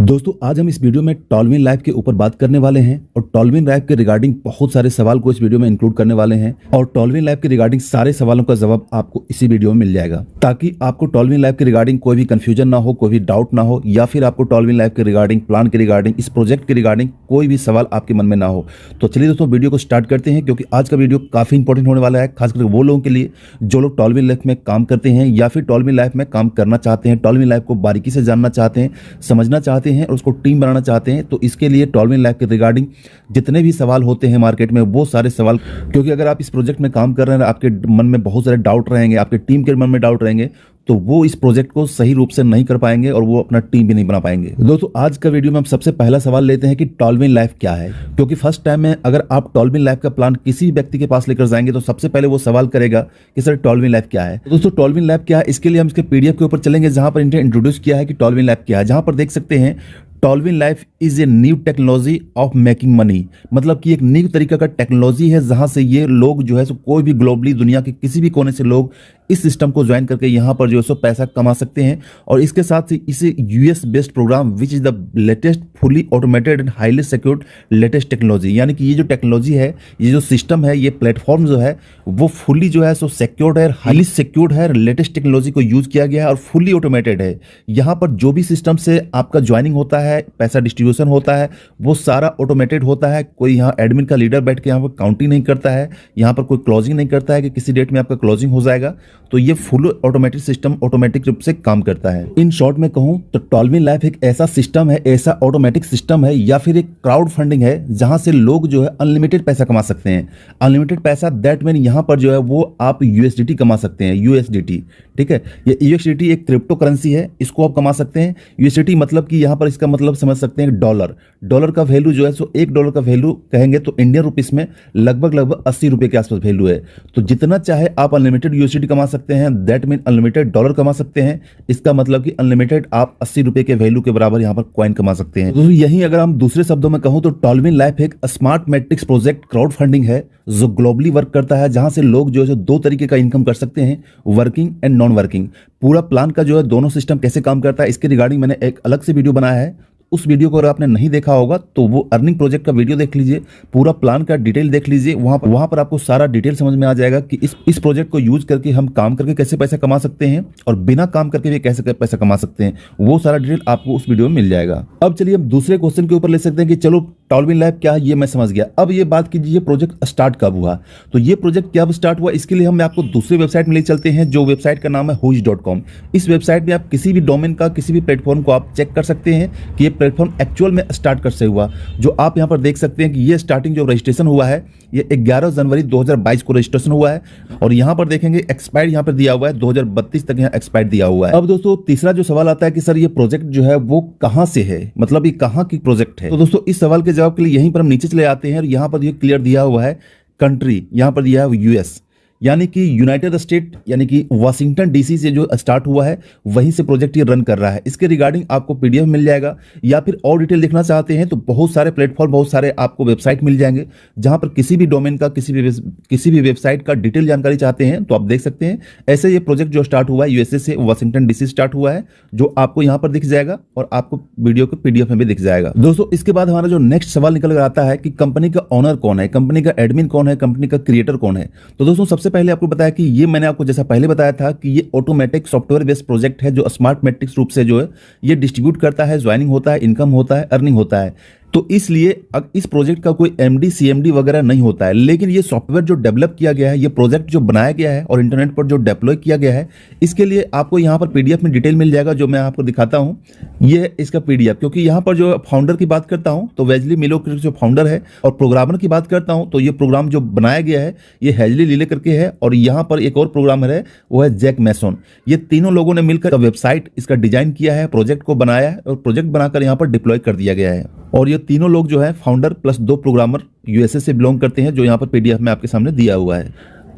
दोस्तों आज हम इस वीडियो में टॉलविन लाइफ के ऊपर बात करने वाले हैं और टॉलविन लाइफ के रिगार्डिंग बहुत सारे सवाल को इस वीडियो में इंक्लूड करने वाले हैं और टॉलविन लाइफ के रिगार्डिंग सारे सवालों का जवाब आपको इसी वीडियो में मिल जाएगा ताकि आपको टॉलविन लाइफ के रिगार्डिंग कोई भी कंफ्यूजन ना हो, कोई भी डाउट ना हो या फिर आपको टॉलविन लाइफ के रिगार्डिंग, प्लान के रिगार्डिंग, इस प्रोजेक्ट के रिगार्डिंग कोई भी सवाल आपके मन में ना हो। तो चलिए दोस्तों वीडियो को स्टार्ट करते हैं क्योंकि आज का वीडियो काफी इंपॉर्टेंट होने वाला है, खासकर वो लोगों के लिए जो लोग टॉलविन लाइफ में काम करते हैं या फिर टॉलविन लाइफ में काम करना चाहते हैं, टॉलविन लाइफ को बारीकी से जानना चाहते हैं, समझना चाहते हैं और उसको टीम बनाना चाहते हैं। तो इसके लिए टॉलविन लाइफ के रिगार्डिंग जितने भी सवाल होते हैं मार्केट में वो सारे सवाल, क्योंकि अगर आप इस प्रोजेक्ट में काम कर रहे हैं आपके मन में बहुत सारे डाउट रहेंगे, आपके टीम के मन में डाउट रहेंगे, तो वो इस प्रोजेक्ट को सही रूप से नहीं कर पाएंगे और वो अपना टीम भी नहीं बना पाएंगे। दोस्तों आज का वीडियो में हम सबसे पहला सवाल लेते हैं कि टॉलविन लाइफ क्या है, क्योंकि फर्स्ट टाइम में अगर आप टॉलविन लाइफ का प्लान किसी व्यक्ति के पास लेकर जाएंगे तो सबसे पहले वो सवाल करेगा कि सर टॉलविन लाइफ क्या है। तो दोस्तों टॉलविन लाइफ क्या है इसके लिए हम इसके पीडीएफ के ऊपर चलेंगे जहां पर इन्हें इंट्रोड्यूस किया है कि टॉलविन लाइफ क्या है, जहां पर देख सकते हैं टॉलविन life is a new technology of making money, मतलब कि एक न्यू तरीका का टेक्नोलॉजी है जहां से ये लोग जो है सो कोई भी ग्लोबली दुनिया के किसी भी कोने से लोग इस सिस्टम को ज्वाइन करके यहाँ पर जो है सो पैसा कमा सकते हैं। और इसके साथ ही इसे US based program which is the latest fully automated and highly secured latest technology, यानी कि ये जो टेक्नोलॉजी है, ये जो सिस्टम है, ये प्लेटफॉर्म जो है वो फुली जो है सो सिक्योर्ड है, हाईली सिक्योर्ड है, लेटेस्ट टेक्नोलॉजी को यूज किया गया है और फुली ऑटोमेटेड है। यहाँ पर जो भी सिस्टम से आपका ज्वाइनिंग होता है, पैसा डिस्ट्रीब्यूशन होता है, वो सारा ऑटोमेटेड होता है। कोई यहाँ एडमिन का लीडर बैठ के यहाँ पर काउंटिंग नहीं करता है, यहाँ पर कोई क्लोजिंग नहीं करता है कि किसी डेट में आपका क्लोजिंग हो जाएगा। तो ये फुल ऑटोमेटिक सिस्टम ऑटोमेटिक रूप से काम करता है। इन शॉर्ट में कहूं तो टॉलविन लाइफ एक ऐसा सिस्टम है, ऐसा ऑटोमेटिक सिस्टम है या फिर एक क्राउड फंडिंग है जहां से लोग जो है अनलिमिटेड पैसा कमा सकते हैं। अनलिमिटेड पैसा दैट मीन यहाँ पर जो है वो आप यूएसडीटी कमा सकते हैं, यूएसडीटी, ठीक है। ये यूएसडीटी एक क्रिप्टो करेंसी है, इसको आप कमा सकते हैं। यूएसडीटी मतलब कि यहाँ पर इसका मतलब समझ सकते हैं डॉलर, डॉलर का वैल्यू जो है सो $1 का वैल्यू कहेंगे तो इंडियन रुपीस में लगभग 80 रुपए के आसपास वैल्यू है। तो जितना चाहे आप अनलिमिटेड यूएसडीटी कमा सकते हैं, दैट मीन अनलिमिटेड डॉलर कमा सकते हैं। इसका मतलब कि अनलिमिटेड आप 80 रुपए के वैल्यू के बराबर यहाँ पर कॉइन कमा सकते हैं। तो यही अगर हम दूसरे शब्दों में कहूं तो टॉलविन लाइफ एक smart matrix project crowd funding है जो ग्लोबली वर्क करता है, जहां से लोग जो है दो तरीके का इनकम कर सकते हैं, वर्किंग एंड नॉन वर्किंग। पूरा प्लान का जो है दोनों सिस्टम कैसे काम करता है इसके रिगार्डिंग मैंने एक अलग से वीडियो बनाया है। उस वीडियो को अगर आपने नहीं देखा होगा तो वो अर्निंग प्रोजेक्ट का वीडियो देख लीजिए, पूरा प्लान का डिटेल देख लीजिए, वहां पर आपको सारा डिटेल समझ में आ जाएगा कि इस प्रोजेक्ट को यूज करके हम काम करके कैसे पैसा कमा सकते हैं और बिना काम करके भी कैसे पैसा कमा सकते हैं। वो सारा डिटेल आपको उस वीडियो में मिल जाएगा। अब चलिए हम दूसरे क्वेश्चन के ऊपर ले सकते हैं कि चलो टॉलविन लाइफ क्या है ये मैं समझ गया, अब ये बात कीजिए ये प्रोजेक्ट स्टार्ट कब हुआ। तो ये प्रोजेक्ट कब स्टार्ट हुआ इसके लिए हम आपको दूसरी वेबसाइट में ले चलते हैं, जो वेबसाइट का नाम है whoosh.com। इस वेबसाइट में आप किसी भी डोमेन का किसी भी प्लेटफॉर्म को आप चेक कर सकते हैं कि ये प्लेटफॉर्म एक्चुअल में स्टार्ट कर से हुआ। जो आप यहाँ पर देख सकते हैं कि ये स्टार्टिंग जो रजिस्ट्रेशन हुआ है ये 11 जनवरी 2022 को रजिस्ट्रेशन हुआ है और यहाँ पर देखेंगे एक्सपायर्ड यहाँ पर दिया हुआ है 2032 तक यहाँ एक्सपायर्ड दिया हुआ है। अब दोस्तों तीसरा जो सवाल आता है कि सर ये प्रोजेक्ट जो है वो कहाँ से है, मतलब ये कहाँ की प्रोजेक्ट है। तो दोस्तों इस सवाल के जवाब के लिए यहीं पर हम नीचे चले आते हैं और यहाँ पर ये क्लियर दिया हुआ है कंट्री, यहाँ पर दिया है यूएस, यानी कि यूनाइटेड स्टेट, यानी कि वाशिंगटन डीसी से जो स्टार्ट हुआ है वहीं से प्रोजेक्ट ये रन कर रहा है। इसके रिगार्डिंग आपको पीडीएफ मिल जाएगा या फिर और डिटेल देखना चाहते हैं तो बहुत सारे प्लेटफॉर्म, बहुत सारे आपको वेबसाइट मिल जाएंगे जहां पर किसी भी डोमेन का किसी भी वेबसाइट का डिटेल जानकारी चाहते हैं तो आप देख सकते हैं। ऐसे ये प्रोजेक्ट जो स्टार्ट हुआ है यूएसए से वाशिंगटन डीसी स्टार्ट हुआ है, जो आपको यहाँ पर दिख जाएगा और आपको वीडियो के पीडीएफ में भी दिख जाएगा। दोस्तों इसके बाद हमारा जो नेक्स्ट सवाल निकल कर आता है कि कंपनी का ओनर कौन है, कंपनी का एडमिन कौन है, कंपनी का क्रिएटर कौन है। तो दोस्तों सबसे पहले आपको बताया कि ये मैंने आपको जैसा पहले बताया था कि ये ऑटोमेटिक सॉफ्टवेयर बेस्ड प्रोजेक्ट है जो स्मार्ट मैट्रिक्स रूप से जो है ये डिस्ट्रीब्यूट करता है, ज्वाइनिंग होता है, इनकम होता है, अर्निंग होता है। तो इसलिए इस प्रोजेक्ट का कोई एमडी सीएमडी वगैरह नहीं होता है, लेकिन ये सॉफ्टवेयर जो डेवलप किया गया है, ये प्रोजेक्ट जो बनाया गया है और इंटरनेट पर जो डिप्लॉय किया गया है, इसके लिए आपको यहाँ पर पीडीएफ में डिटेल मिल जाएगा जो मैं आपको दिखाता हूँ। ये इसका पीडीएफ, क्योंकि यहाँ पर जो फाउंडर की बात करता हूँ तो वेजली मिलो जो फाउंडर है, और प्रोग्रामर की बात करता हूँ तो ये प्रोग्राम जो बनाया गया है ये हेजली लीले करके है, और यहाँ पर एक और प्रोग्रामर है वो है जैक मैसन। ये तीनों लोगों ने मिलकर वेबसाइट इसका डिजाइन किया है, प्रोजेक्ट को बनाया है और प्रोजेक्ट बनाकर यहाँ पर डिप्लॉय कर दिया गया है। और ये तीनों लोग जो है फाउंडर प्लस 2 प्रोग्रामर यूएसए से बिलोंग करते हैं, जो यहाँ पर पीडीएफ में आपके सामने दिया हुआ है।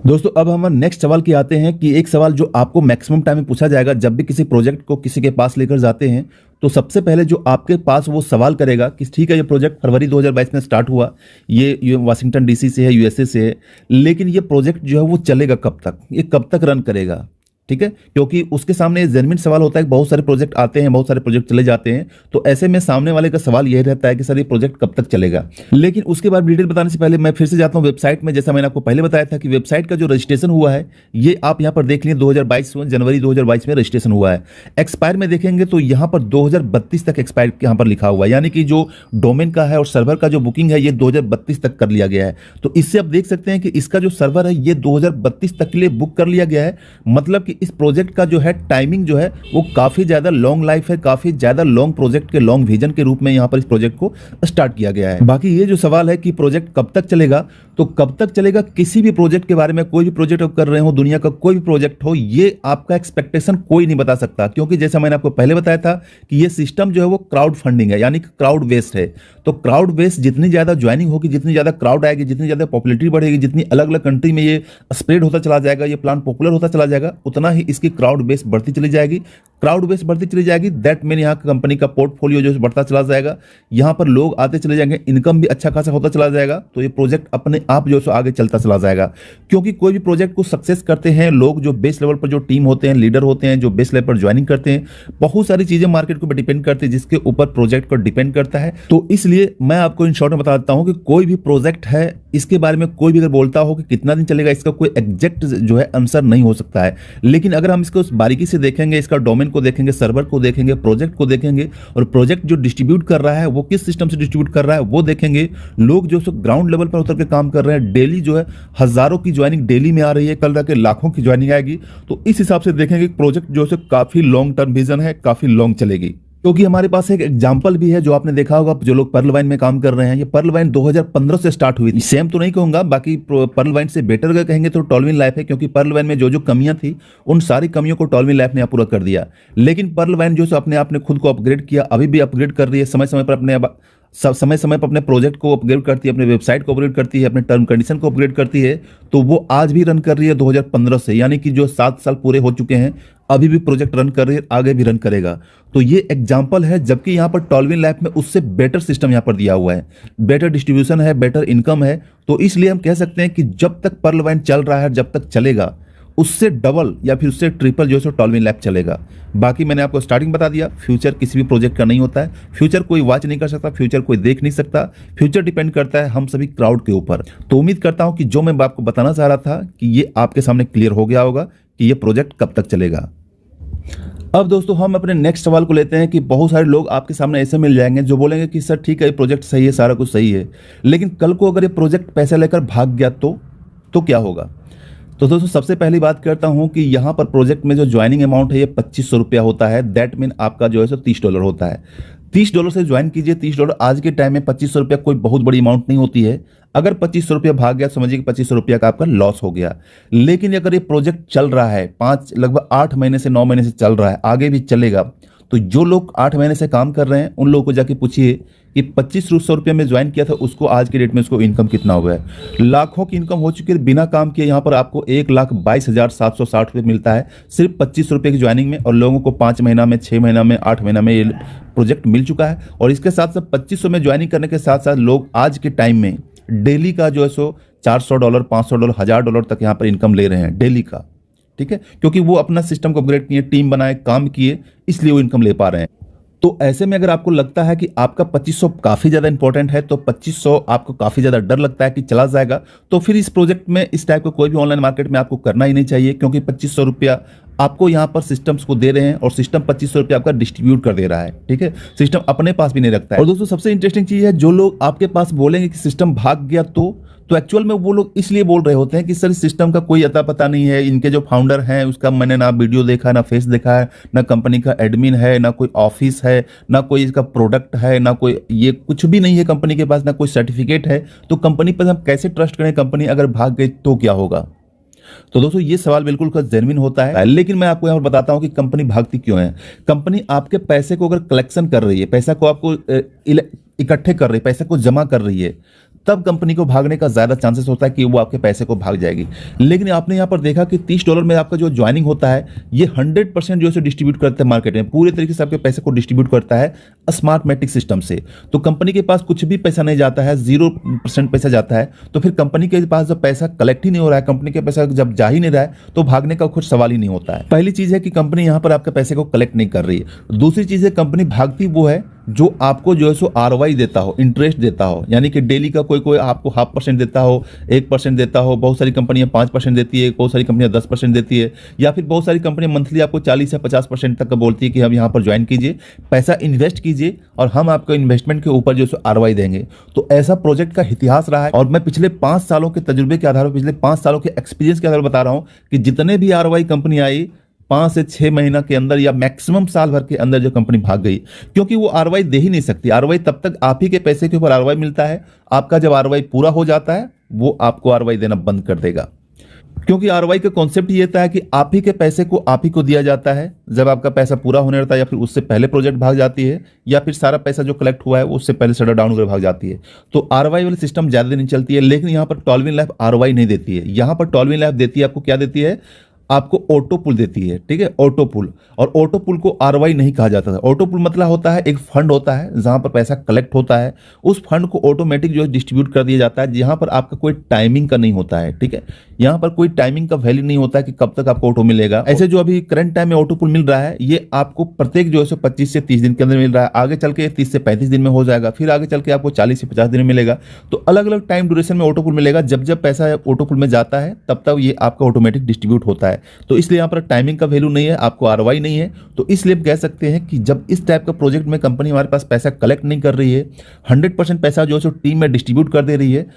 दोस्तों अब हम नेक्स्ट सवाल की आते हैं कि एक सवाल जो आपको मैक्सिमम टाइम में पूछा जाएगा जब भी किसी प्रोजेक्ट को किसी के पास लेकर जाते हैं, तो सबसे पहले जो आपके पास वो सवाल करेगा कि ठीक है ये प्रोजेक्ट फरवरी 2022 में स्टार्ट हुआ, ये वाशिंगटन डीसी से है, यूएसए से है, लेकिन ये प्रोजेक्ट जो है वो चलेगा कब तक, ये कब तक रन करेगा। ठीक है, क्योंकि उसके सामने जेन्युइन सवाल होता है कि बहुत सारे प्रोजेक्ट आते हैं, बहुत सारे प्रोजेक्ट चले जाते हैं, तो ऐसे में सामने वाले का सवाल यही रहता है कि सर ये प्रोजेक्ट कब तक चलेगा। लेकिन उसके बाद डिटेल बताने से पहले मैं फिर से जाता हूं वेबसाइट में। जैसा मैंने आपको पहले बताया था कि वेबसाइट का जो रजिस्ट्रेशन हुआ है ये आप यहां पर देख लीजिए, 2022 जनवरी 2022 में रजिस्ट्रेशन हुआ है। एक्सपायर में देखेंगे तो यहां पर 2032 तक एक्सपायर यहां पर लिखा हुआ है, यानी कि जो डोमेन का है और सर्वर का जो बुकिंग है ये 2032 तक कर लिया गया है। तो इससे आप देख सकते हैं कि इसका जो सर्वर है ये 2032 तक के लिए बुक कर लिया गया है। मतलब कि इस प्रोजेक्ट का जो है टाइमिंग जो है वो काफी ज्यादा लॉन्ग लाइफ है, काफी ज्यादा लॉन्ग प्रोजेक्ट के लॉन्ग विजन के रूप में यहां पर इस प्रोजेक्ट को स्टार्ट किया गया है। बाकी ये जो सवाल है कि प्रोजेक्ट कब तक चलेगा, तो कब तक चलेगा किसी भी प्रोजेक्ट के बारे में, कोई भी प्रोजेक्ट आप कर रहे हो, दुनिया का कोई भी प्रोजेक्ट हो, ये आपका एक्सपेक्टेशन कोई नहीं बता सकता। क्योंकि जैसा मैंने आपको पहले बताया था कि ये सिस्टम जो है वो क्राउड फंडिंग है, यानी कि क्राउड बेस्ड है। तो क्राउड बेस्ड जितनी ज्यादा ज्वाइनिंग होगी, जितनी ज्यादा क्राउड आएगी, जितनी ज्यादा पॉपुलैरिटी बढ़ेगी, जितनी अलग अलग कंट्री में ये स्प्रेड होता चला जाएगा, ये प्लान पॉपुलर होता चला जाएगा, उतना ही इसकी क्राउड बेस बढ़ती चली जाएगी। क्राउड बेस बढ़ती चली जाएगी, दैट मीन यहाँ कंपनी का पोर्टफोलियो जो बढ़ता चला जाएगा, यहाँ पर लोग आते चले जाएंगे, इनकम भी अच्छा खासा होता चला जाएगा। तो ये प्रोजेक्ट अपने आप जो है आगे चलता चला जाएगा। क्योंकि कोई भी प्रोजेक्ट को सक्सेस करते हैं लोग, जो बेस लेवल पर जो टीम होते हैं, लीडर होते हैं, जो बेस लेवल पर ज्वाइनिंग करते हैं, बहुत सारी चीजें मार्केट को डिपेंड करती है जिसके ऊपर प्रोजेक्ट को डिपेंड करता है। तो इसलिए मैं आपको इन शॉर्ट में बता देता हूं कि कोई भी प्रोजेक्ट है इसके बारे में कोई भी अगर बोलता हो कि कितना दिन चलेगा, इसका कोई एग्जैक्ट जो है आंसर नहीं हो सकता है। लेकिन अगर हम इसको बारीकी से देखेंगे, इसका डोमेन को देखेंगे, सर्वर को देखेंगे, प्रोजेक्ट को देखेंगे, और प्रोजेक्ट जो डिस्ट्रीब्यूट कर रहा है वो किस सिस्टम से डिस्ट्रीब्यूट कर रहा है वो देखेंगे, लोग जो ग्राउंड लेवल पर उतर के काम कर रहे हैं, डेली जो है हजारों की ज्वाइनिंग डेली में आ रही है, कल रह के लाखों की ज्वाइनिंग आएगी। तो इस हिसाब से देखेंगे प्रोजेक्ट जो है काफी लॉन्ग टर्म विजन है, काफी लॉन्ग चलेगी। क्योंकि हमारे पास एक एग्जांपल भी है जो आपने देखा होगा, जो लोग पर्ल वाइन में काम कर रहे हैं, ये पर्ल वाइन 2015 से स्टार्ट हुई थी। सेम तो नहीं कहूंगा, बाकी पर्ल वाइन से बेटर अगर कहेंगे तो टॉलविन लाइफ है, क्योंकि पर्ल वाइन में जो जो कमियां थी उन सारी कमियों को टॉलविन लाइफ ने पूरा कर दिया। लेकिन पर्ल वाइन जो अपने आप ने खुद को अपग्रेड किया, अभी भी अपग्रेड कर रही है, समय समय पर अपने प्रोजेक्ट को अपग्रेड करती है, अपने वेबसाइट को अपग्रेड करती है, अपने टर्म कंडीशन को अपग्रेड करती है। तो वो आज भी रन कर रही है 2015 से, यानी कि जो 7 साल पूरे हो चुके हैं, अभी भी प्रोजेक्ट रन कर रही है, आगे भी रन करेगा। तो ये एग्जांपल है, जबकि यहाँ पर टॉलविन लैब में उससे बेटर सिस्टम यहाँ पर दिया हुआ है, बेटर डिस्ट्रीब्यूशन है, बेटर इनकम है। तो इसलिए हम कह सकते हैं कि जब तक पर्ल वाइन चल रहा है, जब तक चलेगा, उससे डबल या फिर उससे ट्रिपल जो है टॉलविन लैब चलेगा। बाकी मैंने आपको स्टार्टिंग बता दिया, फ्यूचर किसी भी प्रोजेक्ट का नहीं होता है, फ्यूचर कोई वॉच नहीं कर सकता, फ्यूचर कोई देख नहीं सकता, फ्यूचर डिपेंड करता है हम सभी क्राउड के ऊपर। तो उम्मीद करता हूं कि जो मैं आपको बताना चाह रहा था कि ये आपके सामने क्लियर हो गया होगा कि ये प्रोजेक्ट कब तक चलेगा। अब दोस्तों हम अपने नेक्स्ट सवाल को लेते हैं कि बहुत सारे लोग आपके सामने ऐसे मिल जाएंगे जो बोलेंगे कि सर ठीक है ये प्रोजेक्ट सही है, सारा कुछ सही है, लेकिन कल को अगर ये प्रोजेक्ट पैसा लेकर भाग गया तो क्या होगा। तो दोस्तों सबसे पहली बात करता हूं कि यहाँ पर प्रोजेक्ट में जो ज्वाइनिंग अमाउंट है ये 2500 रुपया होता है। दैट मीन आपका जो है सो $30 होता है। $30 से ज्वाइन कीजिए। $30 आज के टाइम में 2500 रुपया कोई बहुत बड़ी अमाउंट नहीं होती है। अगर 2500 रुपया भाग गया, समझिए कि 2500 रुपया का आपका लॉस हो गया। लेकिन अगर ये प्रोजेक्ट चल रहा है, लगभग 8 महीने से 9 महीने से चल रहा है, आगे भी चलेगा, तो जो लोग 8 महीने से काम कर रहे हैं उन लोगों को जाके पूछिए कि 2500 रुपये में ज्वाइन किया था, उसको आज के डेट में उसको इनकम कितना हो गया है। लाखों की इनकम हो चुकी है बिना काम किए। यहाँ पर आपको 1,22,760 रुपये मिलता है सिर्फ 25 रुपये की ज्वाइनिंग में, और लोगों को 5 महीना में, 6 महीना में, 8 महीना में ये प्रोजेक्ट मिल चुका है। और इसके साथ साथ 2500 में ज्वाइनिंग करने के साथ साथ लोग आज के टाइम में डेली का जो है सो $400, $500, $1000 तक यहाँ पर इनकम ले रहे हैं डेली का। ठीक है, क्योंकि वो अपना सिस्टम को अपग्रेड किए, टीम बनाए, काम किए, इसलिए वो इनकम ले पा रहे हैं। तो ऐसे में अगर आपको लगता है कि आपका 2500 काफ़ी ज़्यादा इंपॉर्टेंट है, तो 2500 आपको काफ़ी ज़्यादा डर लगता है कि चला जाएगा, तो फिर इस प्रोजेक्ट में इस टाइप का कोई भी ऑनलाइन मार्केट में आपको करना ही नहीं चाहिए। क्योंकि 2500 रुपया आपको यहाँ पर सिस्टम्स को दे रहे हैं और सिस्टम 2500 रुपया आपका डिस्ट्रीब्यूट कर दे रहा है। ठीक है, सिस्टम अपने पास भी नहीं रखता है। और दोस्तों सबसे इंटरेस्टिंग चीज़ है, जो लोग आपके पास बोलेंगे कि सिस्टम भाग गया तो एक्चुअल में वो लोग इसलिए बोल रहे होते हैं कि सर इस सिस्टम का कोई अता पता नहीं है, इनके जो फाउंडर हैं उसका मैंने ना वीडियो देखा, ना फेस देखा है, ना कंपनी का एडमिन है, ना कोई ऑफिस है, ना कोई इसका प्रोडक्ट है, ना कोई ये कुछ भी नहीं है कंपनी के पास, ना कोई सर्टिफिकेट है। तो कंपनी पर हम कैसे ट्रस्ट करें, कंपनी अगर भाग गई तो क्या होगा। तो दोस्तों ये सवाल बिल्कुल जेन्युइन होता है, लेकिन मैं आपको यहाँ पर बताता हूँ कि कंपनी भागती क्यों है। कंपनी आपके पैसे को अगर कलेक्शन कर रही है, पैसा को आपको इकट्ठे कर रही है, पैसे को जमा कर रही है, तब कंपनी को भागने का ज्यादा चांसेस होता है कि वो आपके पैसे को भाग जाएगी। लेकिन आपने यहाँ पर देखा कि $30 में आपका जो ज्वाइनिंग होता है ये 100% जो है डिस्ट्रीब्यूट करता है मार्केट में, पूरे तरीके से आपके पैसे को डिस्ट्रीब्यूट करता है स्मार्ट मैट्रिक्स सिस्टम से। तो कंपनी के पास कुछ भी पैसा नहीं जाता है, 0% पैसा जाता है। तो फिर कंपनी के पास जब पैसा कलेक्ट ही नहीं हो रहा है, कंपनी के पैसा जब जा ही नहीं रहा है, तो भागने का कुछ सवाल ही नहीं होता है। पहली चीज है कि कंपनी यहाँ पर आपके पैसे को कलेक्ट नहीं कर रही है। दूसरी चीज है कंपनी भागती वो है जो आपको जो है सो ROI देता हो, इंटरेस्ट देता हो, यानी कि डेली का कोई आपको 0.5% देता हो, 1% देता हो। बहुत सारी कंपनियां 5% देती है, बहुत सारी कंपनियां 10% देती है, या फिर बहुत सारी कंपनियां मंथली आपको 40 या 50% तक का बोलती है कि हम यहाँ पर ज्वाइन कीजिए, पैसा इन्वेस्ट कीजिए और हम आपको इन्वेस्टमेंट के ऊपर जो है ROI देंगे। तो ऐसा प्रोजेक्ट का इतिहास रहा है और मैं पिछले 5 सालों के तजुर्बे के आधार पर, पिछले 5 सालों के एक्सपीरियंस के आधार पर बता रहा हूं कि जितने भी ROI कंपनी आई 5 से 6 महीना के अंदर या मैक्सिमम साल भर के अंदर जो कंपनी भाग गई, क्योंकि वो ROI दे ही नहीं सकती। ROI तब तक आप ही के पैसे के ऊपर ROI मिलता है, आपका जब ROI पूरा हो जाता है वो आपको ROI देना बंद कर देगा। क्योंकि ROI का कॉन्सेप्ट ये था कि आप ही के पैसे को आप ही को दिया जाता है जब आपका पैसा पूरा होने रहता है, या फिर उससे पहले प्रोजेक्ट भाग जाती है, या फिर सारा पैसा जो कलेक्ट हुआ है वो उससे पहले शटर डाउन होकर भाग जाती है। तो ROI वाली सिस्टम ज्यादा दिन चलती है। लेकिन यहाँ पर टॉलविन लाइफ ROI नहीं देती है। यहाँ पर टॉलविन लाइफ देती है आपको, क्या देती है, आपको ऑटो पुल देती है। ठीक है, ऑटो पुल। और ऑटो पुल को ROI नहीं कहा जाता था। ऑटो पुल मतलब होता है एक फंड होता है जहां पर पैसा कलेक्ट होता है, उस फंड को ऑटोमेटिक जो है डिस्ट्रीब्यूट कर दिया जाता है, जहां पर आपका कोई टाइमिंग का नहीं होता है। ठीक है, यहां पर कोई टाइमिंग का वैल्यू नहीं होता है कि कब तक आपको ऑटो मिलेगा। ऐसे जो अभी करंट टाइम में ऑटो पुल मिल रहा है ये आपको प्रत्येक जो है 25 से 30 दिन के अंदर मिल रहा है। आगे चल के 30 से 35 दिन में हो जाएगा, फिर आगे चल के आपको 40 से 50 दिन में मिलेगा। तो अलग अलग टाइम ड्यूरेशन में ऑटो पुल मिलेगा। जब जब पैसा ऑटो पुल में जाता है तब तब ये आपका ऑटोमेटिक डिस्ट्रीब्यूट होता है। तो इसलिए यहाँ पर टाइमिंग का वैल्यू नहीं है, आपको ROI नहीं है। तो इसलिए कह सकते हैं कि जब इस टाइप का प्रोजेक्ट में कंपनी हमारे पास पैसा कलेक्ट नहीं कर रही है, 100% पैसा जो है टीम में डिस्ट्रीब्यूट कर दे रही है,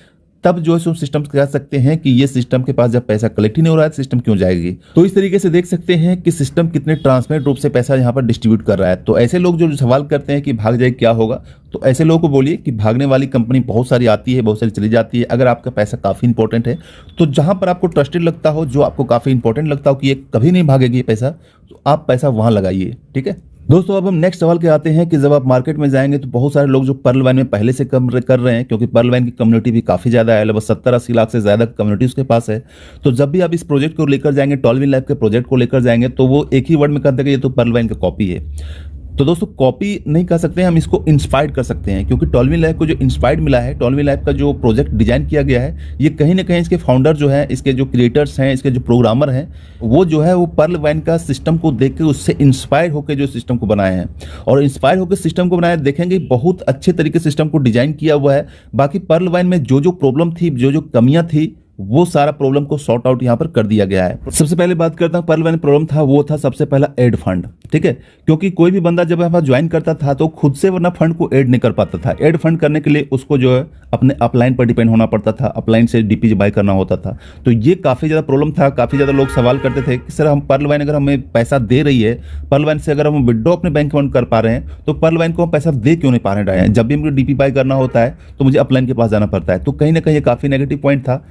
तब जो है सिस्टम कह सकते हैं कि ये सिस्टम के पास जब पैसा कलेक्ट ही नहीं हो रहा है, सिस्टम क्यों जाएगी। तो इस तरीके से देख सकते हैं कि सिस्टम कितने ट्रांसपेरेंट रूप से पैसा यहाँ पर डिस्ट्रीब्यूट कर रहा है। तो ऐसे लोग जो सवाल करते हैं कि भाग जाए क्या होगा, तो ऐसे लोगों को बोलिए कि भागने वाली कंपनी बहुत सारी आती है, बहुत सारी चली जाती है। अगर आपका पैसा काफी इंपॉर्टेंट है तो जहां पर आपको ट्रस्टेड लगता हो, जो आपको काफी इंपॉर्टेंट लगता हो कि ये कभी नहीं भागेगी पैसा, तो आप पैसा वहां लगाइए। ठीक है दोस्तों, अब हम नेक्स्ट सवाल के आते हैं कि जब आप मार्केट में जाएंगे तो बहुत सारे लोग जो पर्ल वाइन में पहले से कम कर रहे हैं, क्योंकि पर्ल वाइन की कम्युनिटी भी काफी ज्यादा है, लगभग 70-80 लाख से ज्यादा कम्युनिटी उसके पास है। तो जब भी आप इस प्रोजेक्ट को लेकर जाएंगे, टॉलविन लाइफ के प्रोजेक्ट को लेकर जाएंगे, तो वो एक ही वर्ड में कहते हैं कि ये तो पर्ल वाइन का कॉपी है। तो दोस्तों कॉपी नहीं कर सकते हैं, हम इसको इंस्पायर्ड कर सकते हैं, क्योंकि टॉलविन लाइफ को जो इंस्पायर्ड मिला है, टॉलविन लाइफ का जो प्रोजेक्ट डिजाइन किया गया है, ये कहीं ना कहीं इसके फाउंडर जो है, इसके जो क्रिएटर्स हैं, इसके जो प्रोग्रामर हैं, वो जो है वो पर्ल वाइन का सिस्टम को देख के उससे इंस्पायर होकर जो सिस्टम को बनाए हैं। और इंस्पायर होकर सिस्टम को बनाया, देखेंगे बहुत अच्छे तरीके से सिस्टम को डिजाइन किया हुआ है। बाकी पर्ल वाइन में जो जो प्रॉब्लम थी, जो जो कमियां थी, वो सारा प्रॉब्लम को सॉर्ट आउट यहां पर कर दिया गया है। सबसे पहले बात करता हूं पर्ल वाइन प्रॉब्लम था, वो था सबसे पहला एड फंड। ठीक है, क्योंकि कोई भी बंदा जब यहाँ ज्वाइन करता था तो खुद से वरना फंड को ऐड नहीं कर पाता था। ऐड फंड करने के लिए उसको जो है अपने अपलाइन पर डिपेंड होना पड़ता था, अपलाइन से DP बाय करना होता था। तो ये काफी ज्यादा प्रॉब्लम था। काफी ज्यादा लोग सवाल करते थे कि सर हम पर्ल वाइन अगर हमें पैसा दे रही है, पर्ल वाइन से अगर हम विड्रॉ अपने बैंक अकाउंट कर पा रहे हैं, तो पर्ल वाइन को हम पैसा दे क्यों नहीं पा रहे हैं। जब भी मुझे DP बाय करना होता है तो मुझे अपलाइन के पास जाना पड़ता है। तो कहीं ना कहीं काफी नेगेटिव पॉइंट था।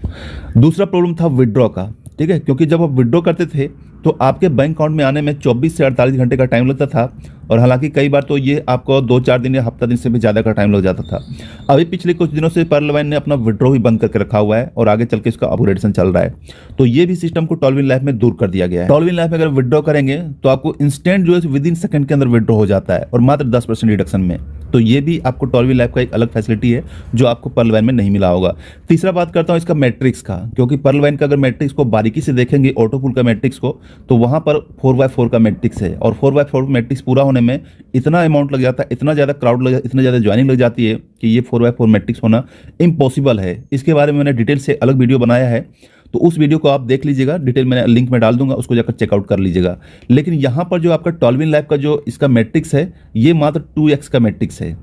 दूसरा प्रॉब्लम था विड्रॉ का। ठीक है, क्योंकि जब आप विड्रॉ करते थे तो आपके बैंक अकाउंट में आने में 24 से 48 घंटे का टाइम लगता था, और हालांकि कई बार तो ये आपको 2-4 दिन या हफ्ता दिन से भी ज़्यादा का टाइम लग जाता था। अभी पिछले कुछ दिनों से पर्ल वाइन ने अपना विड्रॉ भी बंद करके रखा हुआ है और आगे चल के इसका अपग्रेडेशन चल रहा है। तो ये भी सिस्टम को टॉलविन लाइफ में दूर कर दिया गया है। टॉलविन लाइफ में अगर विड्रॉ करेंगे तो आपको इंस्टेंट जो है विदिन सेकंड के अंदर विड्रॉ हो जाता है, और मात्र 10% रिडक्शन में। तो ये भी आपको टॉलविन लाइफ का एक अलग फैसिलिटी है जो आपको पर्ल वाइन में नहीं मिला होगा। तीसरा बात करता हूँ इसका मैट्रिक्स का, क्योंकि पर्ल वाइन का अगर मैट्रिक्स को बारीकी से देखेंगे, ऑटो पुल का मैट्रिक्स को, तो वहां पर 4x4 का मैट्रिक्स है, और 4x4 मैट्रिक्स पूरा होने में इतना अमाउंट लग जाता है, इतना ज़्यादा क्राउड लग, इतना ज़्यादा ज्वाइनिंग लग जाती है कि ये 4x4 मैट्रिक्स होना इम्पॉसिबल है। इसके बारे में मैंने डिटेल से अलग वीडियो बनाया है, तो उस वीडियो को आप देख लीजिएगा, डिटेल मैंने लिंक में डाल दूंगा, उसको जाकर चेकआउट कर लीजिएगा। लेकिन यहाँ पर जो आपका टॉलविन लाइफ का जो इसका मैट्रिक्स है, ये मात्र 2x का मैट्रिक्स है।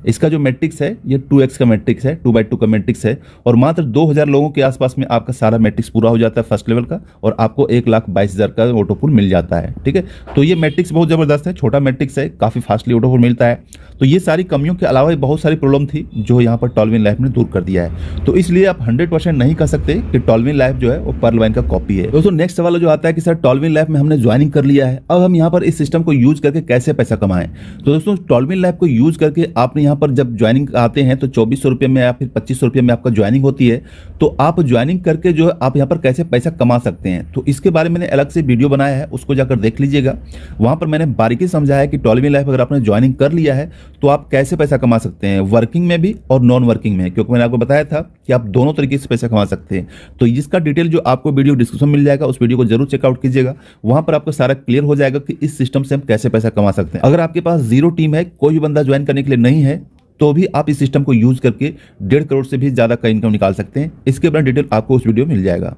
इसका जो मैट्रिक्स है ये 2x का मैट्रिक्स है, 2x2 का मैट्रिक्स है, और मात्र 2000 लोगों के आसपास में आपका सारा मैट्रिक्स पूरा हो जाता है फर्स्ट लेवल का, और आपको 1,22,000 का ऑटो पुल मिल जाता है। ठीक है, तो ये मैट्रिक्स बहुत जबरदस्त है, छोटा मैट्रिक्स है, काफी फास्टली ऑटो पुल मिलता है। तो ये सारी कमियों के अलावा बहुत सारी प्रॉब्लम थी जो यहाँ पर टॉलविन लाइफ ने दूर कर दिया है। तो इसलिए आप 100% नहीं कह सकते कि टॉलविन लाइफ जो है वो पर्ल वाइन का कॉपी है। दोस्तों नेक्स्ट सवाल जो आता है कि सर टॉलविन लाइफ में हमने ज्वाइनिंग कर लिया है, अब हम यहाँ पर इस सिस्टम को यूज करके कैसे पैसा कमाएं। तो दोस्तों टॉलविन लाइफ को यूज करके आपने यहाँ यहाँ पर जब ज्वाइनिंग आते हैं तो 2400 रुपये में या फिर 2500 रुपये में आपका ज्वाइनिंग होती है। तो आप ज्वाइनिंग करके जो है आप यहाँ पर कैसे पैसा कमा सकते हैं, तो इसके बारे में मैंने अलग से वीडियो बनाया है, उसको जाकर देख लीजिएगा। वहाँ पर मैंने बारीकी समझाया है कि टॉलवी लाइफ अगर आपने ज्वाइनिंग कर लिया है तो आप कैसे पैसा कमा सकते हैं, वर्किंग में भी और नॉन वर्किंग में, क्योंकि मैंने आपको बताया था कि आप दोनों तरीके से पैसा कमा सकते हैं। तो इसका डिटेल जो आपको वीडियो डिस्क्रिप्शन मिल जाएगा, उस वीडियो को जरूर चेकआउट कीजिएगा। वहाँ पर आपको सारा क्लियर हो जाएगा कि इस सिस्टम से हम कैसे पैसा कमा सकते हैं। अगर आपके पास जीरो टीम है, कोई भी बंदा ज्वाइन करने के लिए नहीं है, तो भी आप इस सिस्टम को यूज करके 1.5 करोड़ से भी ज़्यादा का इनकम निकाल सकते हैं। इसके बारे में डिटेल आपको उस वीडियो में मिल जाएगा।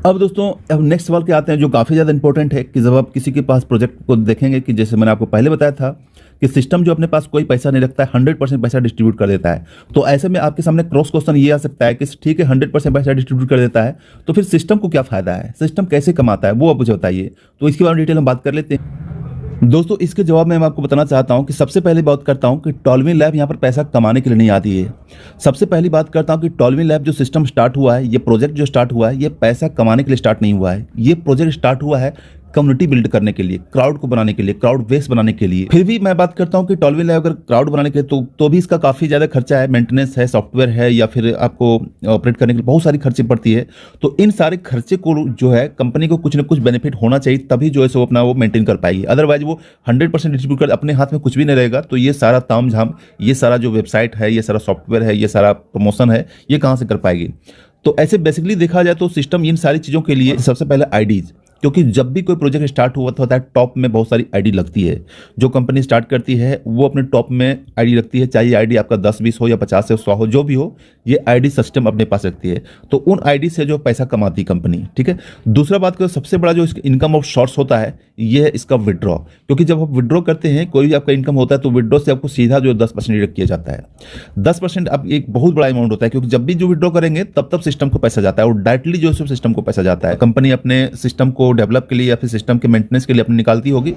अब दोस्तों अब नेक्स्ट सवाल के आते हैं जो काफ़ी ज़्यादा इंपॉर्टेंट है कि जब आप किसी के पास प्रोजेक्ट को देखेंगे कि जैसे मैंने आपको पहले बताया था कि सिस्टम जो अपने पास कोई पैसा नहीं रखता है, 100% पैसा डिस्ट्रीब्यूट कर देता है। तो ऐसे में आपके सामने क्रॉस क्वेश्चन ये आ सकता है कि ठीक है 100% पैसा डिस्ट्रीब्यूट कर देता है, तो फिर सिस्टम को क्या फ़ायदा है, सिस्टम कैसे कमाता है, वो आप मुझे बताइए। तो इसके बारे में डिटेल हम बात कर लेते हैं। दोस्तों इसके जवाब में मैं आपको बताना चाहता हूं कि सबसे पहले बात करता हूं कि टॉलवी लैब यहां पर पैसा कमाने के लिए नहीं आती है। सबसे पहली बात करता हूं कि टॉलवी लैब जो सिस्टम स्टार्ट हुआ है, ये प्रोजेक्ट जो स्टार्ट हुआ है, ये पैसा कमाने के लिए स्टार्ट नहीं हुआ है। ये प्रोजेक्ट स्टार्ट हुआ है कम्युनिटी बिल्ड करने के लिए, क्राउड को बनाने के लिए, क्राउड बेस बनाने के लिए। फिर भी मैं बात करता हूं कि टॉलवी लैब अगर क्राउड बनाने के लिए तो भी इसका काफ़ी ज़्यादा खर्चा है, मेंटेनेंस है, सॉफ्टवेयर है, या फिर आपको ऑपरेट करने के लिए बहुत सारी खर्चे पड़ती है। तो इन सारे खर्चे को जो है कंपनी को कुछ ना कुछ बेनिफिट होना चाहिए, तभी जो है सो अपना वो मेंटेन कर पाएगी। अदरवाइज वो 100% डिस्ट्रीब्यूट कर अपने हाथ में कुछ भी नहीं रहेगा, तो ये सारा ताम झाम, ये सारा जो वेबसाइट है, ये सारा सॉफ्टवेयर है, ये सारा प्रमोशन है, ये कहाँ से कर पाएगी। तो ऐसे बेसिकली देखा जाए तो सिस्टम इन सारी चीज़ों के लिए सबसे पहले आईडीज, क्योंकि जब भी कोई प्रोजेक्ट स्टार्ट हुआ होता है टॉप में बहुत सारी आईडी लगती है। जो कंपनी स्टार्ट करती है वो अपने टॉप में आईडी रखती है, चाहे आईडी आपका 10-20 हो या 50 से 100 हो, जो भी हो, ये आईडी सिस्टम अपने पास रखती है। तो उन आईडी से जो पैसा कमाती है कंपनी, ठीक है। दूसरा बात करें, सबसे बड़ा जो इनकम ऑफ सोर्स होता है ये है इसका विड्रॉ, क्योंकि जब आप विड्रॉ करते हैं कोई भी आपका इनकम होता है तो विड्रॉ से आपको सीधा जो 10% डिडक्ट किया जाता है। 10% अब एक बहुत बड़ा अमाउंट होता है, क्योंकि जब भी जो विड्रॉ करेंगे तब सिस्टम को पैसा जाता है और डायरेक्टली जो सिस्टम को पैसा जाता है। कंपनी अपने सिस्टम को डेवलप के लिए या फिर सिस्टम के मेंटेनेंस के लिए अपनी निकालती होगी।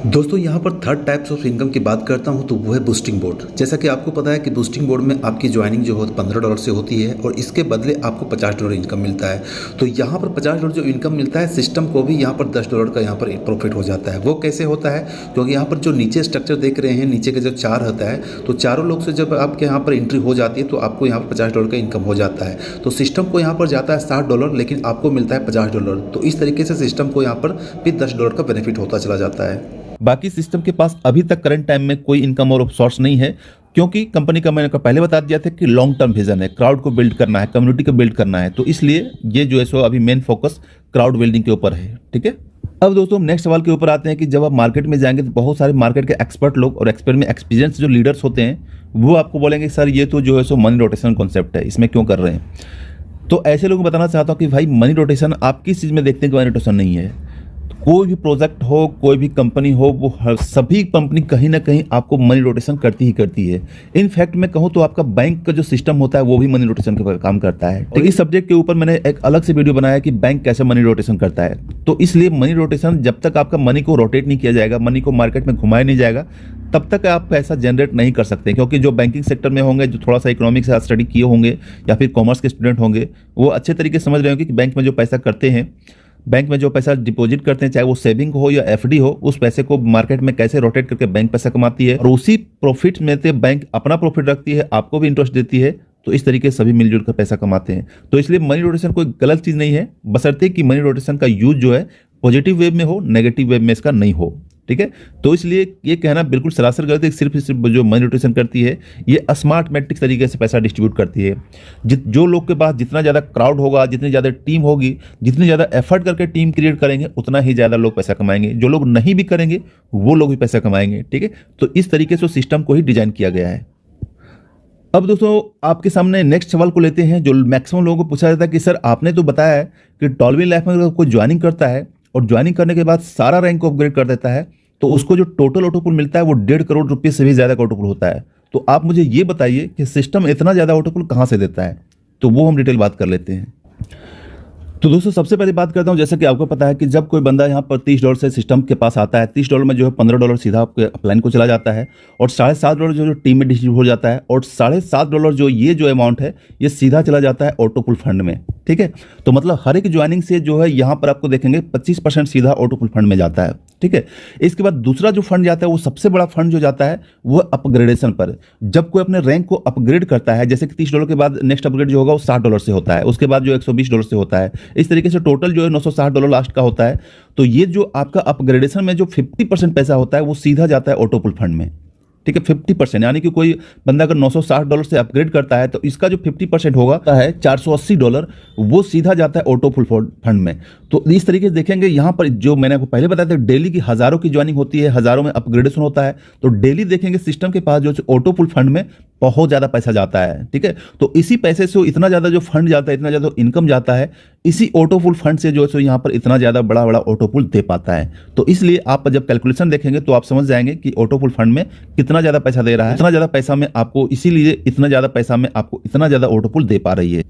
दोस्तों यहाँ पर थर्ड टाइप्स ऑफ इनकम की बात करता हूँ तो वो है बूस्टिंग बोर्ड। जैसा कि आपको पता है कि बूस्टिंग बोर्ड में आपकी ज्वाइनिंग जो हो $15 से होती है और इसके बदले आपको $50 इनकम मिलता है। तो यहाँ पर $50 जो इनकम मिलता है, सिस्टम को भी यहाँ पर $10 का यहाँ पर प्रॉफिट हो जाता है। वो कैसे होता है, क्योंकि यहाँ पर जो नीचे स्ट्रक्चर देख रहे हैं, नीचे के जो 4 होता है, तो चारों लोग से जब आपके यहाँ पर एंट्री हो जाती है तो आपको यहाँ पर $50 का इनकम हो जाता है। तो सिस्टम को यहाँ पर जाता है $60, लेकिन आपको मिलता है $50। तो इस तरीके से सिस्टम को यहाँ पर फिर $10 का बेनिफिट होता चला जाता है। बाकी सिस्टम के पास अभी तक करंट टाइम में कोई इनकम और सोर्स नहीं है, क्योंकि कंपनी का मैंने पहले बता दिया था कि लॉन्ग टर्म विजन है, क्राउड को बिल्ड करना है, कम्युनिटी को बिल्ड करना है। तो इसलिए ये जो है सो अभी मेन फोकस क्राउड बिल्डिंग के ऊपर है, ठीक है। अब दोस्तों नेक्स्ट सवाल के ऊपर आते हैं कि जब आप मार्केट में जाएंगे तो बहुत सारे मार्केट के एक्सपर्ट लोग और एक्सपीरियंस जो लीडर्स होते हैं वो आपको बोलेंगे सर ये तो जो है सो मनी रोटेशन कॉन्सेप्ट है, इसमें क्यों कर रहे हैं। तो ऐसे लोग बताना चाहता हूँ कि भाई मनी रोटेशन आप किस चीज़ में देखते हैं कि मनी रोटेशन नहीं है। कोई भी प्रोजेक्ट हो, कोई भी कंपनी हो, वो सभी कंपनी कहीं ना कहीं आपको मनी रोटेशन करती ही करती है। इनफैक्ट मैं कहूँ तो आपका बैंक का जो सिस्टम होता है वो भी मनी रोटेशन का काम करता है। तो इस सब्जेक्ट के ऊपर मैंने एक अलग से वीडियो बनाया कि बैंक कैसे मनी रोटेशन करता है। तो इसलिए मनी रोटेशन, जब तक आपका मनी को रोटेट नहीं किया जाएगा, मनी को मार्केट में घुमाया नहीं जाएगा, तब तक आप पैसा जनरेट नहीं कर सकते। क्योंकि जो बैंकिंग सेक्टर में होंगे, जो थोड़ा सा इकोनॉमिक्स से स्टडी किए होंगे या फिर कॉमर्स के स्टूडेंट होंगे, वो अच्छे तरीके से समझ रहे होंगे कि बैंक में जो पैसा करते हैं, बैंक में जो पैसा डिपॉजिट करते हैं, चाहे वो सेविंग हो या एफडी हो, उस पैसे को मार्केट में कैसे रोटेट करके बैंक पैसा कमाती है और उसी प्रॉफिट में से बैंक अपना प्रॉफिट रखती है, आपको भी इंटरेस्ट देती है। तो इस तरीके से सभी मिलजुल कर पैसा कमाते हैं। तो इसलिए मनी रोटेशन कोई गलत चीज़ नहीं है, बशर्ते कि मनी रोटेशन का यूज जो है पॉजिटिव वे में हो, नेगेटिव वे में इसका नहीं हो, ठीक है। तो इसलिए ये कहना बिल्कुल सरासर गलत है। सिर्फ जो मनी रोटेशन करती है ये स्मार्ट मैट्रिक्स तरीके से पैसा डिस्ट्रीब्यूट करती है। जो लोग के पास जितना ज़्यादा क्राउड होगा, जितनी ज़्यादा टीम होगी, जितनी ज़्यादा एफर्ट करके टीम क्रिएट करेंगे, उतना ही ज़्यादा लोग पैसा कमाएंगे। जो लोग नहीं भी करेंगे वो लोग भी पैसा कमाएंगे, ठीक है। तो इस तरीके से सिस्टम को ही डिजाइन किया गया है। अब दोस्तों आपके सामने नेक्स्ट सवाल को लेते हैं, जो मैक्सिमम लोगों को पूछा जाता है कि सर आपने तो बताया है कि टॉलवी लाइफ में अगर कोई ज्वाइनिंग करता है और ज्वाइनिंग करने के बाद सारा रैंक को अपग्रेड कर देता है तो उसको जो टोटल ऑटोपुल मिलता है वो 1.5 करोड़ रुपये से भी ज़्यादा का ऑटोपुल होता है। तो आप मुझे ये बताइए कि सिस्टम इतना ज़्यादा ऑटोपुल कहाँ से देता है, तो वो हम डिटेल बात कर लेते हैं। तो दोस्तों सबसे पहले बात करता हूँ, जैसा कि आपको पता है कि जब कोई बंदा यहाँ पर $30 से सिस्टम के पास आता है, $30 में जो है $15 सीधा आपके अपलाइन को चला जाता है और $7.5 जो टीम में डिस्ट्रीब्यूट हो जाता है और $7.5 जो ये जो अमाउंट है ये सीधा चला जाता है ऑटोपुल फंड में, ठीक है। तो मतलब हर एक ज्वाइनिंग से जो है यहाँ पर आपको देखेंगे 25% सीधा ऑटोपुल फंड में जाता है। ठीक है। इसके बाद दूसरा जो फंड जाता है, वो सबसे बड़ा फंड जो जाता है वो अपग्रेडेशन पर। जब कोई अपने रैंक को अपग्रेड करता है, जैसे कि $30 के बाद नेक्स्ट अपग्रेड जो होगा वो $60 से होता है, उसके बाद जो $120 से होता है, इस तरीके से टोटल जो है $960 लास्ट का होता है। तो ये जो आपका अपग्रेडेशन में जो 50% पैसा होता है वो सीधा जाता है ऑटो पुल फंड में, ठीक है। 50%, यानी कि कोई बंदा अगर $960 से अपग्रेड करता है तो इसका जो 50% होगा है $480, वो सीधा जाता है ऑटो पुल फंड में। तो इस तरीके से देखेंगे यहाँ पर, जो मैंने आपको पहले बताया था, डेली की हज़ारों की ज्वाइनिंग होती है, हज़ारों में अपग्रेडेशन होता है। तो डेली देखेंगे सिस्टम के पास जो ऑटो पुल फंड में बहुत ज़्यादा पैसा जाता है, ठीक है। तो इसी पैसे से इतना ज़्यादा जो फंड जाता है, इतना ज़्यादा इनकम जाता है, इसी ऑटो पुल फंड से जो है सो यहाँ पर इतना ज़्यादा बड़ा बड़ा ऑटो पुल दे पाता है। तो इसलिए आप जब कैलकुलेशन देखेंगे तो आप समझ जाएंगे कि ऑटो पुल फंड में कितना ज़्यादा पैसा दे रहा है, इतना ज़्यादा पैसा में आपको, इसीलिए इतना ज़्यादा पैसा में आपको इतना ज़्यादा ऑटो पुल दे पा रही है।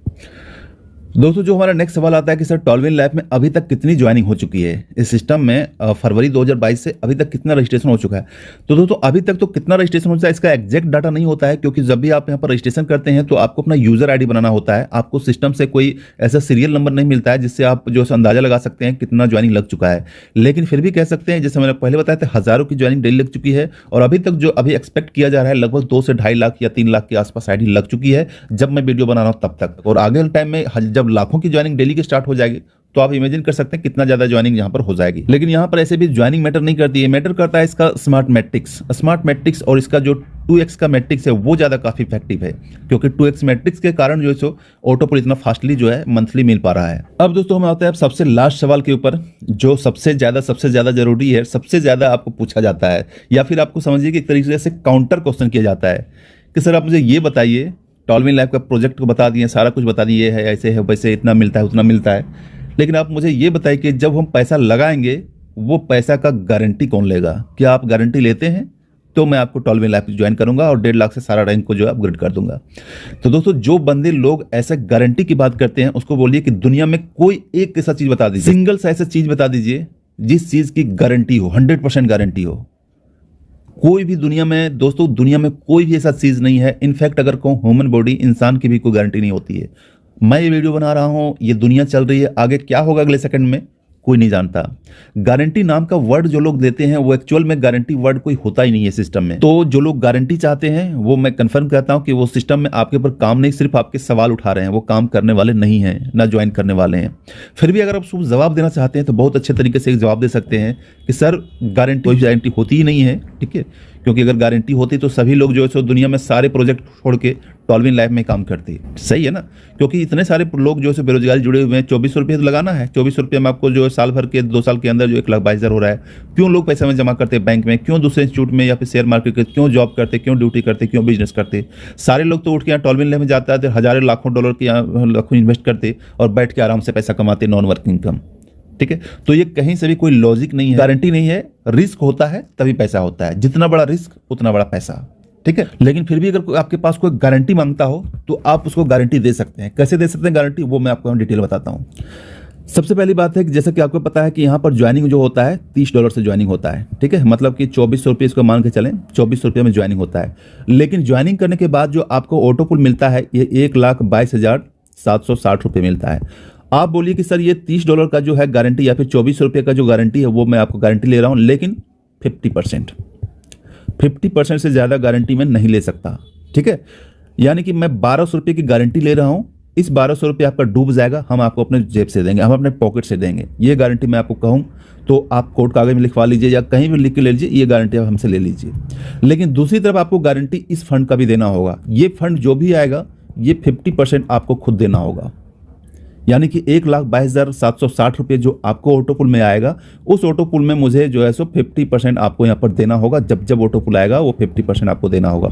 दोस्तों, जो हमारा नेक्स्ट सवाल आता है कि सर टॉलविन लैब में अभी तक कितनी ज्वाइनिंग हो चुकी है, इस सिस्टम में फरवरी 2022 से अभी तक कितना रजिस्ट्रेशन हो चुका है। तो दोस्तों, अभी तक तो कितना रजिस्ट्रेशन होता है इसका एग्जैक्ट डाटा नहीं होता है, क्योंकि जब भी आप यहाँ पर रजिस्ट्रेशन करते हैं तो आपको अपना यूजर आईडी बनाना होता है। आपको सिस्टम से कोई ऐसा सीरियल नंबर नहीं मिलता है जिससे आप जो है अंदाजा लगा सकते हैं कितना ज्वाइनिंग लग चुका है। लेकिन फिर भी कह सकते हैं, जैसे मैंने पहले बताया था, हज़ारों की ज्वाइनिंग डेली लग चुकी है, और अभी तक जो अभी एक्सपेक्ट किया जा रहा है लगभग 2 से 2.5 लाख या 3 लाख के आसपास आईडी लग चुकी है जब मैं वीडियो बना रहा हूँ तब तक। और आगे टाइम में जब लाखों की ज्वाइनिंग डेली की स्टार्ट हो जाएगी तो आप इमेजिन कर सकते हैं कितना ज्यादा ज्वाइनिंग यहाँ पर हो जाएगी। लेकिन यहाँ पर ऐसे भी ज्वाइनिंग मैटर नहीं करती है, मैटर करता है इसका स्मार्ट मैट्रिक्स और इसका जो 2x का मैट्रिक्स है वो ज्यादा काफी इफेक्टिव है, क्योंकि 2x मैट्रिक्स के कारण जो है सो ऑटो पुल इतना फास्टली जो है मंथली मिल पा रहा है। अब दोस्तों हम आते हैं सबसे लास्ट सवाल के ऊपर, जो सबसे ज्यादा जरूरी है, सबसे ज्यादा आपको पूछा जाता है, या फिर आपको समझिए कि एक तरीके से काउंटर क्वेश्चन किया जाता है कि सर आप मुझे ये बताइए, टॉलविन लैब का प्रोजेक्ट को बता दिए, सारा कुछ बता दिए, है ऐसे है वैसे, इतना मिलता है उतना मिलता है, लेकिन आप मुझे ये बताइए कि जब हम पैसा लगाएंगे वो पैसा का गारंटी कौन लेगा? क्या आप गारंटी लेते हैं? तो मैं आपको टॉलविन लैब ज्वाइन करूंगा और 1.5 लाख से सारा रैंक को जो है अपग्रेड कर दूंगा। तो दोस्तों, जो बंदे लोग ऐसे गारंटी की बात करते हैं उसको बोलिए कि दुनिया में कोई एक ऐसा चीज बता दीजिए, सिंगल सा ऐसा चीज बता दीजिए जिस चीज की गारंटी हो, 100% गारंटी हो। कोई भी दुनिया में, दोस्तों दुनिया में कोई भी ऐसा चीज नहीं है। इनफैक्ट अगर कहूँ ह्यूमन बॉडी, इंसान की भी कोई गारंटी नहीं होती है। मैं ये वीडियो बना रहा हूं, ये दुनिया चल रही है, आगे क्या होगा अगले सेकंड में कोई नहीं जानता। गारंटी नाम का वर्ड जो लोग देते हैं वो एक्चुअल में गारंटी वर्ड कोई होता ही नहीं है सिस्टम में। तो जो लोग गारंटी चाहते हैं वो मैं कंफर्म करता हूं कि वो सिस्टम में आपके ऊपर काम नहीं, सिर्फ आपके सवाल उठा रहे हैं, वो काम करने वाले नहीं हैं, ना ज्वाइन करने वाले हैं। फिर भी अगर आप सब जवाब देना चाहते हैं तो बहुत अच्छे तरीके से जवाब दे सकते हैं कि सर गारंटी होती ही नहीं है, ठीक है। क्योंकि अगर गारंटी होती तो सभी लोग जो है सो दुनिया में सारे प्रोजेक्ट छोड़ के टॉलविन लैब में काम करते, सही है ना। क्योंकि इतने सारे लोग जो है बेरोजगारी जुड़े हुए हैं, 2400 रुपये लगाना है, 2400 रुपये में आपको जो है साल भर के 2 साल के अंदर जो 1,22,000 हो रहा है। क्यों लोग पैसा में जमा करते हैं बैंक में? क्यों दूसरे इंस्टीट्यूट में या फिर शेयर मार्केट के क्यों जॉब करते, क्यों ड्यूटी करते, क्यों बिजनेस करते? सारे लोग तो उठ के यहाँ टॉलविन लैब में जाता है, हजारों लाखों डॉलर के यहाँ लाखों इन्वेस्ट करते और बैठ के आराम से पैसा कमाते, नॉन वर्किंग इनकम, ठीक है। तो ये कहीं से भी कोई लॉजिक नहीं है, गारंटी नहीं है। रिस्क होता है तभी पैसा होता है, जितना बड़ा रिस्क उतना बड़ा पैसा, ठीक है। लेकिन फिर भी अगर आपके पास कोई गारंटी मांगता हो तो आप उसको गारंटी दे सकते हैं। कैसे दे सकते हैं गारंटी, वो मैं आपको डिटेल बताता हूँ। सबसे पहली बात है कि जैसा कि आपको पता है कि यहाँ पर ज्वाइनिंग जो होता है $30 से ज्वाइनिंग होता है, ठीक है। मतलब कि 2400 रुपये इसको मान के चलें, 2400 रुपये में ज्वाइनिंग होता है। लेकिन ज्वाइनिंग करने के बाद जो आपको ऑटो पुल मिलता है ये 1,22,760 रुपये मिलता है। आप बोलिए कि सर ये $30 का जो है गारंटी या फिर 2400 रुपये का जो गारंटी है वो मैं आपको गारंटी ले रहा हूँ, लेकिन 50% से ज़्यादा गारंटी मैं नहीं ले सकता, ठीक है। यानी कि मैं 1,200 रुपये की गारंटी ले रहा हूँ, इस 1,200 रुपये आपका डूब जाएगा, हम आपको अपने जेब से देंगे, हम अपने पॉकेट से देंगे। ये गारंटी मैं आपको कहूँ तो आप कोर्ट कागज में लिखवा लीजिए या कहीं भी लिख के ले लीजिए, ये गारंटी आप हमसे ले लीजिए। लेकिन दूसरी तरफ आपको गारंटी इस फंड का भी देना होगा। ये फंड जो भी आएगा ये 50% आपको खुद देना होगा। यानी कि 1,22,760 रुपये जो आपको ऑटो पुल में आएगा, उस ऑटो पुल में मुझे जो है सो 50% आपको यहाँ पर देना होगा। जब ऑटो पुल आएगा वो 50% आपको देना होगा।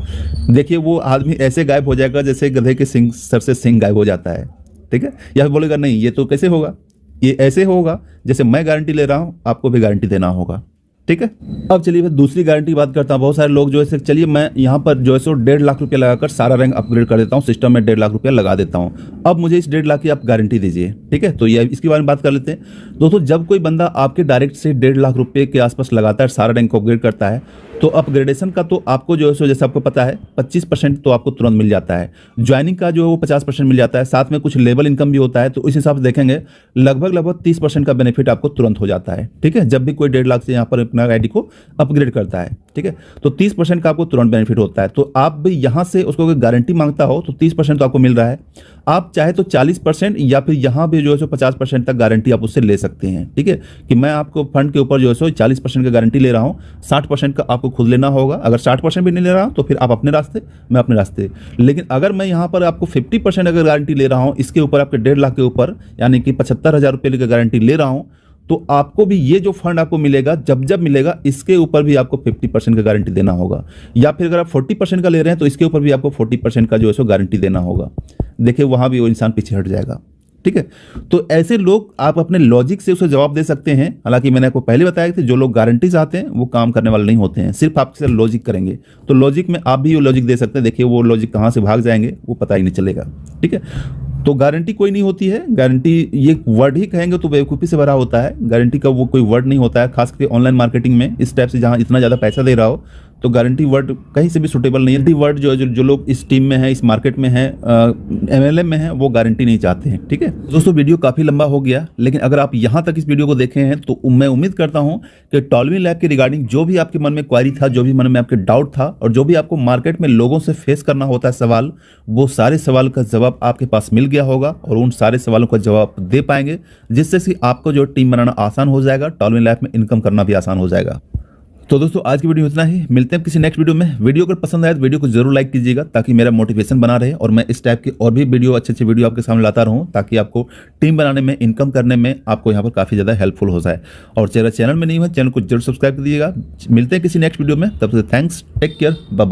देखिए वो आदमी ऐसे गायब हो जाएगा जैसे गधे के सिंग सर से सिंग गायब हो जाता है, ठीक है। या बोलेगा नहीं ये तो कैसे होगा, ये ऐसे होगा जैसे मैं गारंटी ले रहा हूँ, आपको भी गारंटी देना होगा, ठीक है। अब चलिए फिर दूसरी गारंटी की बात करता हूँ। बहुत सारे लोग जो है चलिए मैं यहाँ पर जो है सो 1.5 लाख रुपये लगाकर सारा रैंक अपग्रेड कर देता हूँ, सिस्टम में 1.5 लाख रुपया लगा देता हूँ, अब मुझे इस 1.5 लाख की आप गारंटी दीजिए, ठीक है। तो ये इसके बारे में बात कर लेते हैं। दोस्तों जब कोई बंदा आपके डायरेक्ट से 1.5 लाख रुपये के आसपास लगाता है, सारा रैंक को अपग्रेड करता है, तो अपग्रेडेशन का तो आपको जो है सो जैसे आपको पता है 25% तो आपको तुरंत मिल जाता है। ज्वाइनिंग का जो है वो 50% मिल जाता है, साथ में कुछ लेवल इनकम भी होता है। तो इस हिसाब से देखेंगे लगभग 30% का बेनिफिट आपको तुरंत हो जाता है। ठीक है, जब भी कोई 1.5 लाख से यहाँ पर अपना आईडी को अपग्रेड करता है, ठीक है, तो 30% का आपको तुरंत बेनिफिट होता है। तो आप भी यहाँ से उसको कोई गारंटी मांगता हो तो 30% तो आपको मिल रहा है। आप चाहे तो 40% या फिर यहाँ भी जो है सो 50% तक गारंटी आप उससे ले सकते हैं। ठीक है, कि मैं आपको फंड के ऊपर जो है सो 40% का गारंटी ले रहा हूँ, 60% का आपको खुद लेना होगा। अगर 60% भी नहीं ले रहा हूँ तो फिर आप अपने रास्ते, मैं अपने रास्ते। लेकिन अगर मैं यहाँ पर आपको 50% अगर गारंटी ले रहा हूँ, इसके ऊपर आपके 1.5 लाख के ऊपर, यानी कि 75,000 रुपये की गारंटी ले रहा हूँ, तो आपको भी ये जो फंड आपको मिलेगा जब मिलेगा, इसके ऊपर भी आपको 50% का गारंटी देना होगा। या फिर अगर आप 40% का ले रहे हैं तो इसके ऊपर भी आपको 40% का जो है सो गारंटी देना होगा। देखिए वहाँ भी वो इंसान पीछे हट जाएगा। ठीक है, तो ऐसे लोग आप अपने लॉजिक से उसे जवाब दे सकते हैं। हालांकि मैंने आपको पहले बताया कि जो लोग गारंटी चाहते हैं वो काम करने वाले नहीं होते हैं, सिर्फ आपसे लॉजिक करेंगे। तो लॉजिक में आप भी वो लॉजिक दे सकते हैं। देखिए वो लॉजिक कहाँ से भाग जाएंगे वो पता ही नहीं चलेगा। ठीक है, तो गारंटी कोई नहीं होती है। गारंटी ये वर्ड ही कहेंगे तो बेवकूफ़ी से भरा होता है। गारंटी का वो कोई वर्ड नहीं होता है, खास करके ऑनलाइन मार्केटिंग में इस टाइप से जहाँ इतना ज़्यादा पैसा दे रहा हो तो गारंटी वर्ड कहीं से भी सूटेबल नहीं है। गारंटी वर्ड जो लोग इस टीम में है, इस मार्केट में है, MLM में है, वो गारंटी नहीं चाहते हैं। ठीक है दोस्तों, वीडियो काफ़ी लंबा हो गया, लेकिन अगर आप यहाँ तक इस वीडियो को देखे हैं तो मैं उम्मीद करता हूँ कि टॉलविन लैब के रिगार्डिंग जो भी आपके मन में क्वारी था, जो भी मन में आपके डाउट था, और जो भी आपको मार्केट में लोगों से फेस करना होता है सवाल, वो सारे सवाल का जवाब आपके पास मिल गया होगा और उन सारे सवालों का जवाब दे पाएंगे, जिससे कि आपको जो टीम बनाना आसान हो जाएगा, टॉलविन लैब में इनकम करना भी आसान हो जाएगा। तो दोस्तों आज की वीडियो इतना ही, मिलते हैं किसी नेक्स्ट वीडियो में। वीडियो अगर पसंद आए तो वीडियो को जरूर लाइक कीजिएगा ताकि मेरा मोटिवेशन बना रहे और मैं इस टाइप के और भी वीडियो अच्छे वीडियो आपके सामने लाता रहूं, ताकि आपको टीम बनाने में, इनकम करने में आपको यहाँ पर काफ़ी ज़्यादा हेल्पफुल हो जाए। और चैनल में नहीं है, चैनल को जरूर सब्सक्राइब कर दीजिएगा। मिलते हैं किसी नेक्स्ट वीडियो में, तब तक थैंक्स, टेक केयर, बाय।